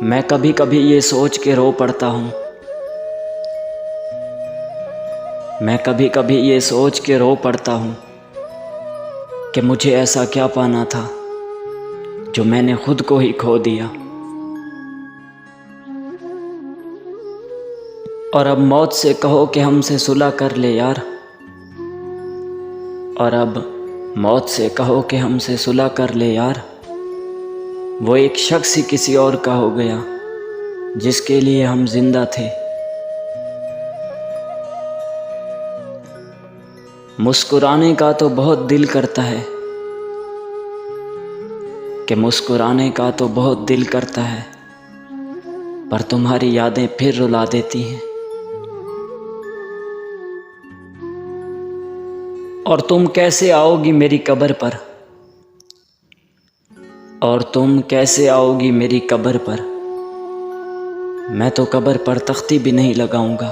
मैं कभी कभी ये सोच के रो पड़ता हूँ। मैं कभी कभी ये सोच के रो पड़ता हूँ कि मुझे ऐसा क्या पाना था जो मैंने खुद को ही खो दिया। और अब मौत से कहो कि हमसे सुलह कर ले यार। और अब मौत से कहो कि हमसे सुलह कर ले यार। वो एक शख्स ही किसी और का हो गया जिसके लिए हम जिंदा थे। मुस्कुराने का तो बहुत दिल करता है कि मुस्कुराने का तो बहुत दिल करता है, पर तुम्हारी यादें फिर रुला देती हैं। और तुम कैसे आओगी मेरी कब्र पर, और तुम कैसे आओगी मेरी कब्र पर। मैं तो कब्र पर तख्ती भी नहीं लगाऊंगा।